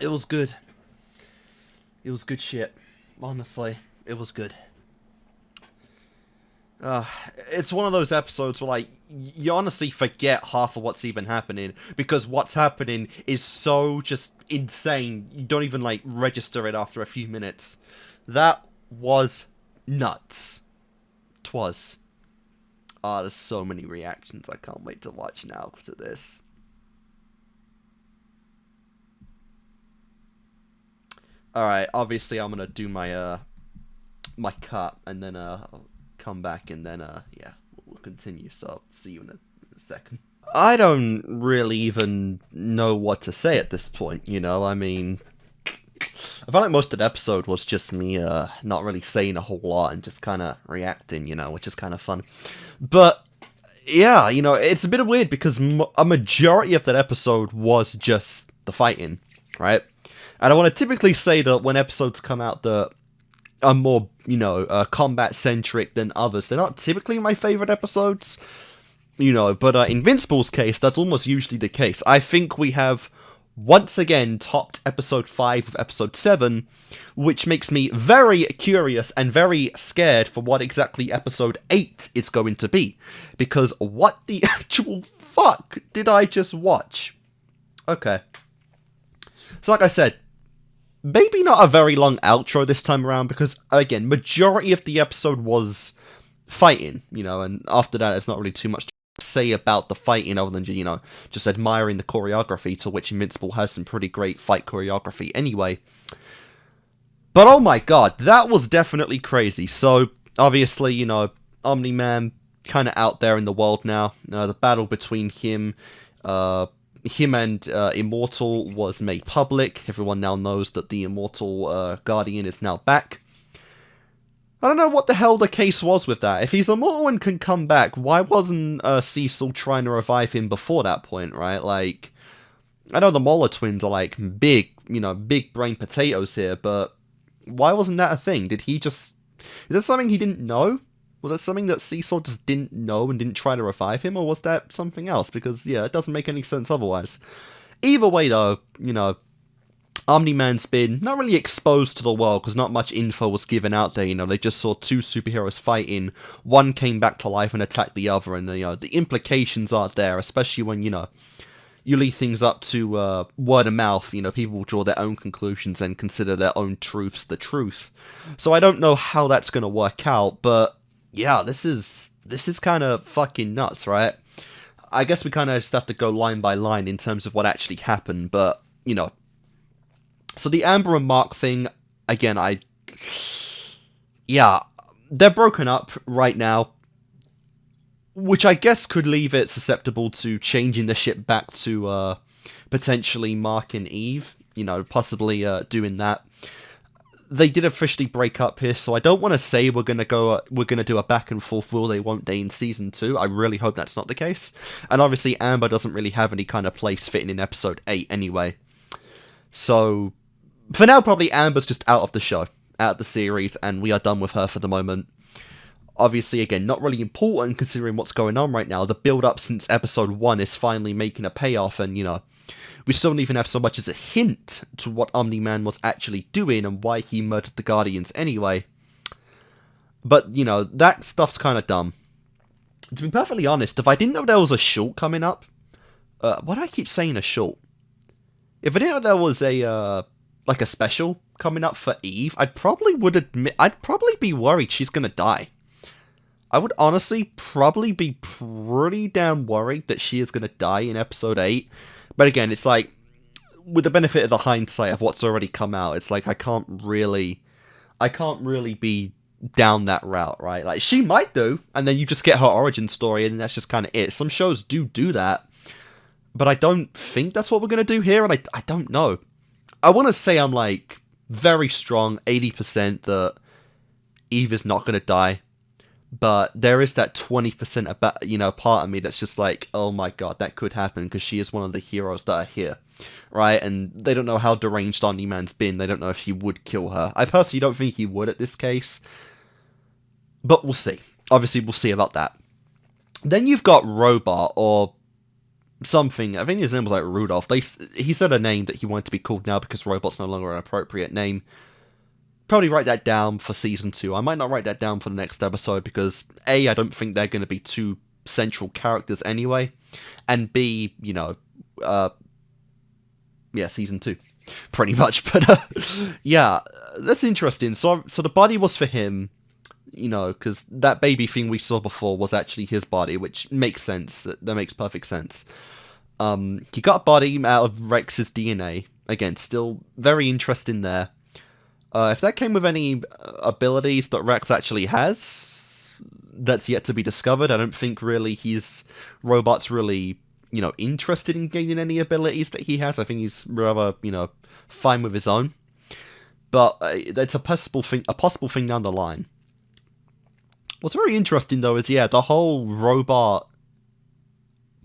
It was good. It was good shit. Honestly, it was good. It's one of those episodes where, like, you honestly forget half of what's even happening, because what's happening is so just insane, you don't even, like, register it after a few minutes. That was nuts. 'Twas. There's so many reactions I can't wait to watch now because of this. Alright, obviously I'm gonna do my, my cut, and then, I'll come back, and then, yeah, we'll continue, so see you in a second. I don't really even know what to say at this point, you know, I mean, I felt like most of the episode was just me, not really saying a whole lot, and just kind of reacting, you know, which is kind of fun. But, yeah, you know, it's a bit weird, because a majority of that episode was just the fighting, right? And I want to typically say that when episodes come out that are more, you know, combat-centric than others, they're not typically my favorite episodes, you know, but Invincible's case, that's almost usually the case. I think we have, once again, topped episode 5 of episode 7, which makes me very curious and very scared for what exactly episode 8 is going to be. Because what the actual fuck did I just watch? Okay. So like I said, maybe not a very long outro this time around, because, again, majority of the episode was fighting, you know, and after that, there's not really too much to say about the fighting other than, you know, just admiring the choreography, to which Invincible has some pretty great fight choreography anyway. But oh my god, that was definitely crazy. So, obviously, you know, Omni-Man kind of out there in the world now. The battle between him and Immortal was made public. Everyone now knows that the Immortal Guardian is now back. I don't know what the hell the case was with that. If he's immortal and can come back, why wasn't Cecil trying to revive him before that point, right? Like, I know the Moller twins are like big, you know, big brain potatoes here, but why wasn't that a thing? Did he just... Is that something he didn't know? Was that something that Cecil just didn't know and didn't try to revive him, or was that something else? Because, yeah, it doesn't make any sense otherwise. Either way, though, you know, Omni-Man's been not really exposed to the world, because not much info was given out there, you know, they just saw two superheroes fighting, one came back to life and attacked the other, and, you know, the implications aren't there, especially when, you know, you leave things up to word of mouth, you know, people will draw their own conclusions and consider their own truths the truth. So I don't know how that's going to work out, but yeah, this is kind of fucking nuts, right? I guess we kind of just have to go line by line in terms of what actually happened, but, you know. So the Amber and Mark thing, again, yeah, they're broken up right now. which I guess could leave it susceptible to changing the ship back to potentially Mark and Eve, possibly doing that. They did officially break up here, so I don't want to say we're gonna do a back and forth will they won't they in season 2. I really hope that's not the case. And obviously Amber doesn't really have any kind of place fitting in episode 8 anyway. So for now, probably Amber's just out of the show, out of the series, and we are done with her for the moment. Obviously, again, not really important considering what's going on right now. The build-up since episode 1 is finally making a payoff, and we still don't even have so much as a hint to what Omni-Man was actually doing and why he murdered the Guardians anyway. But, that stuff's kind of dumb. To be perfectly honest, if I didn't know there was a short coming up... why do I keep saying a short? If I didn't know there was a special coming up for Eve, I'd probably be worried she's gonna die. I would honestly probably be pretty damn worried that she is gonna die in episode 8. But again, it's like, with the benefit of the hindsight of what's already come out, it's like I can't really be down that route, right? Like, she might do, and then you just get her origin story, and that's just kind of it. Some shows do that, but I don't think that's what we're going to do here, and I don't know. I want to say I'm, like, very strong, 80% that Eve is not going to die. But there is that 20% about, part of me that's just like, oh my god, that could happen because she is one of the heroes that are here, right? And they don't know how deranged Omni-Man's been. They don't know if he would kill her. I personally don't think he would at this case. But we'll see. Obviously, we'll see about that. Then you've got Robot, or something. I think his name was like Rudolph. He said a name that he wanted to be called now because Robot's no longer an appropriate name. Probably write that down for season 2. I might not write that down for the next episode because A, I don't think they're going to be two central characters anyway, and B, season 2, pretty much. But yeah, that's interesting. So the body was for him, because that baby thing we saw before was actually his body, which makes sense. That makes perfect sense. He got a body out of Rex's DNA. Again, still very interesting there. If that came with any abilities that Rex actually has, that's yet to be discovered. I don't think really Robot's really, interested in gaining any abilities that he has. I think he's rather, fine with his own. But it's a possible thing down the line. What's very interesting though is, the whole Robot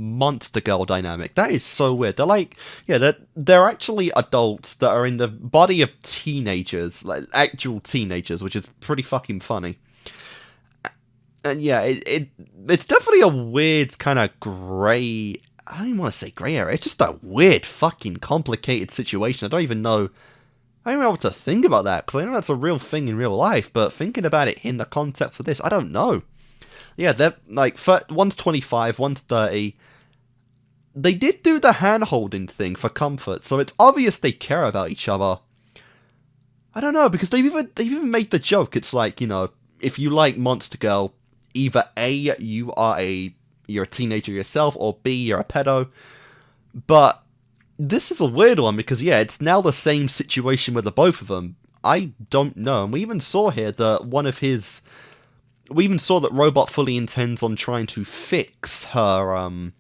monster girl dynamic. That is so weird. They're like, they're actually adults that are in the body of teenagers, like actual teenagers, which is pretty fucking funny. And it's definitely a weird kind of grey, I don't even want to say grey area, it's just a weird fucking complicated situation. I don't even know what to think about that, because I know that's a real thing in real life, but thinking about it in the context of this, I don't know. Yeah, they're like, one's 25, one's 30. They did do the hand-holding thing for comfort, so it's obvious they care about each other. I don't know, because they've even made the joke. It's like, if you like Monster Girl, either A, you're a teenager yourself, or B, you're a pedo. But this is a weird one, because it's now the same situation with the both of them. I don't know, and we even saw here that we even saw that Robot fully intends on trying to fix her,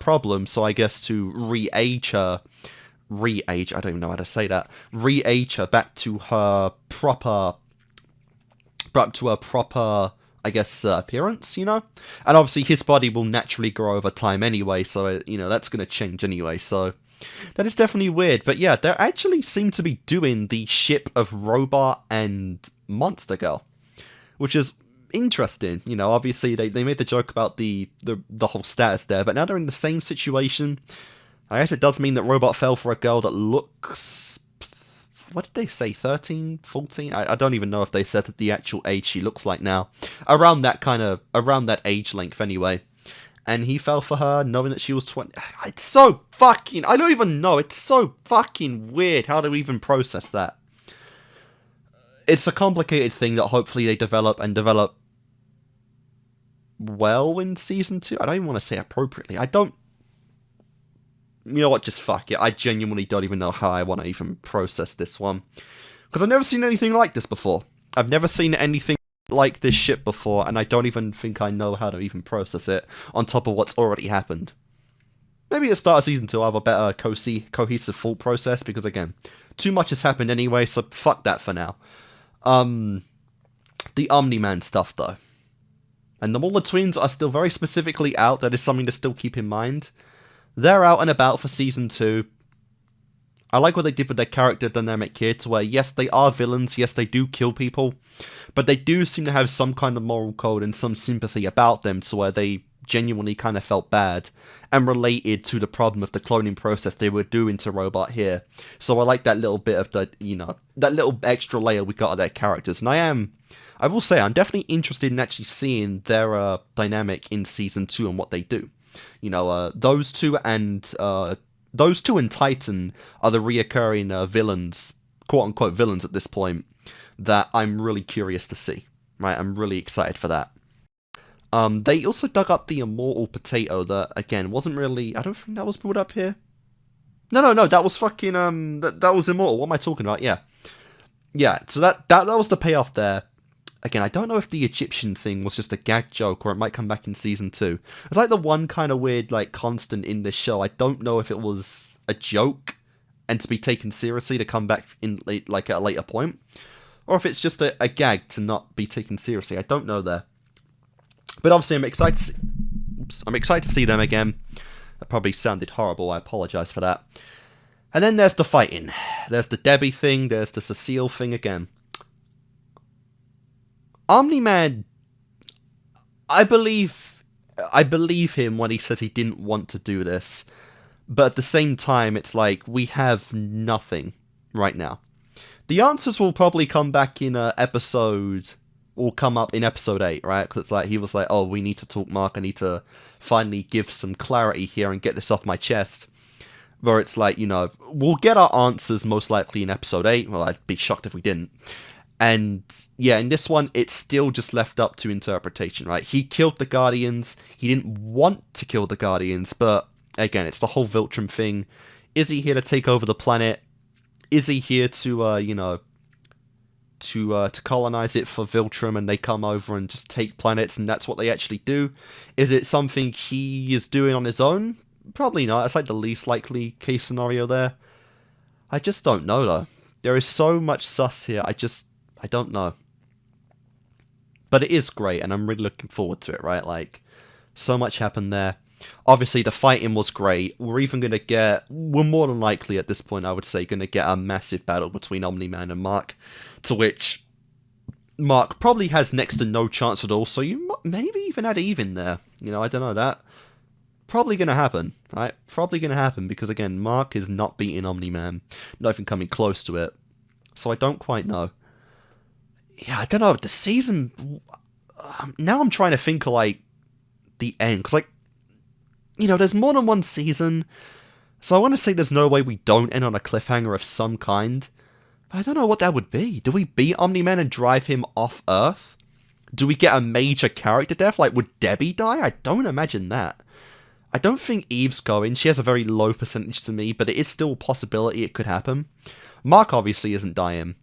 problem, so I guess to re-age her, I don't even know how to say that, re-age her back to her proper, I guess, appearance, And obviously his body will naturally grow over time anyway, so, that's going to change anyway, so that is definitely weird. But yeah, they actually seem to be doing the ship of Robot and Monster Girl, which is interesting. Obviously they made the joke about the whole status there, but now they're in the same situation. I guess it does mean that Robot fell for a girl that looks, what did they say, 13, 14? I don't even know if they said that the actual age she looks like now. Around that age length anyway. And he fell for her knowing that she was 20. It's so fucking, I don't even know, it's so fucking weird how to even process that. It's a complicated thing that hopefully they develop well in season 2. I don't even want to say appropriately. You know what, just fuck it. I genuinely don't even know how I want to even process this one. Because I've never seen anything like this before. I've never seen anything like this shit before, and I don't even think I know how to even process it on top of what's already happened. Maybe at the start of season 2 I'll have a better cohesive thought process, because again, too much has happened anyway, so fuck that for now. The Omni-Man stuff though. And the Muller twins are still very specifically out, that is something to still keep in mind. They're out and about for season 2. I like what they did with their character dynamic here, to where yes, they are villains, yes, they do kill people, but they do seem to have some kind of moral code and some sympathy about them, to where they genuinely kind of felt bad and related to the problem of the cloning process they were doing to Robot here. So I like that little bit of the, you know, that little extra layer we got of their characters. And I will say, I'm definitely interested in actually seeing their dynamic in season 2 and what they do. You know, those two and Titan are the reoccurring villains, quote-unquote villains at this point, that I'm really curious to see. Right, I'm really excited for that. They also dug up the immortal potato that, again, wasn't really... I don't think that was brought up here. No, that was fucking... That was immortal. What am I talking about? Yeah. Yeah, so that was the payoff there. Again, I don't know if the Egyptian thing was just a gag joke, or it might come back in season 2. It's like the one kind of weird, like, constant in this show. I don't know if it was a joke and to be taken seriously to come back in like at a later point, or if it's just a gag to not be taken seriously. I don't know there. But obviously, I'm excited to see them again. That probably sounded horrible. I apologize for that. And then there's the fighting. There's the Debbie thing. There's the Cecil thing again. Omni-Man, I believe him when he says he didn't want to do this. But at the same time, it's like, we have nothing right now. The answers will probably come back in will come up in episode 8, right? Because it's like, he was like, oh, we need to talk, Mark. I need to finally give some clarity here and get this off my chest. Where it's like, you know, we'll get our answers most likely in episode 8. Well, I'd be shocked if we didn't. And yeah, in this one, it's still just left up to interpretation, right? He killed the Guardians. He didn't want to kill the Guardians, but again, it's the whole Viltrum thing. Is he here to take over the planet? Is he here to, to colonize it for Viltrum, and they come over and just take planets, and that's what they actually do? Is it something he is doing on his own? Probably not. It's like the least likely case scenario there. I just don't know, though. There is so much sus here. I don't know. But it is great, and I'm really looking forward to it, right? Like, so much happened there. Obviously, the fighting was great. We're more than likely at this point, I would say, going to get a massive battle between Omni-Man and Mark, to which Mark probably has next to no chance at all, so you maybe even add Eve in there. You know, I don't know that. Probably going to happen, right? Probably going to happen, because again, Mark is not beating Omni-Man. Not even coming close to it. So I don't quite know. Yeah, I don't know. The season... now I'm trying to think of, like, the end. Because, like, you know, there's more than one season. So I want to say there's no way we don't end on a cliffhanger of some kind. But I don't know what that would be. Do we beat Omni-Man and drive him off Earth? Do we get a major character death? Like, would Debbie die? I don't imagine that. I don't think Eve's going. She has a very low percentage to me, but it is still a possibility it could happen. Mark obviously isn't dying.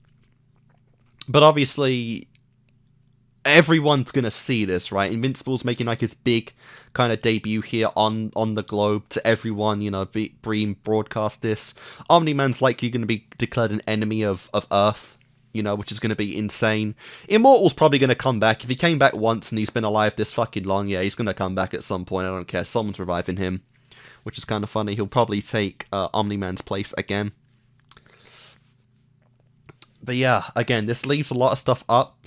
But obviously, everyone's going to see this, right? Invincible's making like his big kind of debut here on the globe to everyone, you know, broadcast this. Omni-Man's likely going to be declared an enemy of Earth, you know, which is going to be insane. Immortal's probably going to come back. If he came back once and he's been alive this fucking long, yeah, he's going to come back at some point. I don't care. Someone's reviving him, which is kind of funny. He'll probably take Omni-Man's place again. But yeah, again, this leaves a lot of stuff up,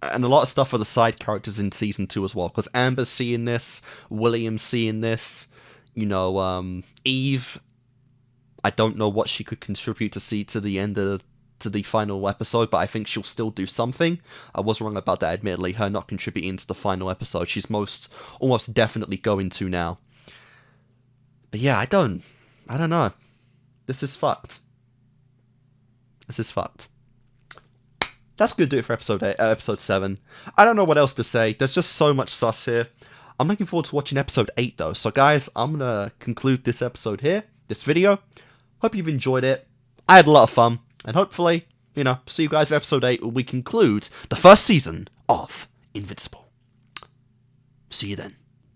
and a lot of stuff for the side characters in Season 2 as well, because Amber's seeing this, William's seeing this, you know, Eve, I don't know what she could contribute to the end of to the final episode, but I think she'll still do something. I was wrong about that, admittedly, her not contributing to the final episode. She's almost definitely going to now. But yeah, I don't know. This is fucked. This is fucked. That's going to do it for episode 7. I don't know what else to say. There's just so much sus here. I'm looking forward to watching episode 8, though. So, guys, I'm going to conclude this episode here, this video. Hope you've enjoyed it. I had a lot of fun. And hopefully, you know, see you guys for episode 8 when we conclude the first season of Invincible. See you then.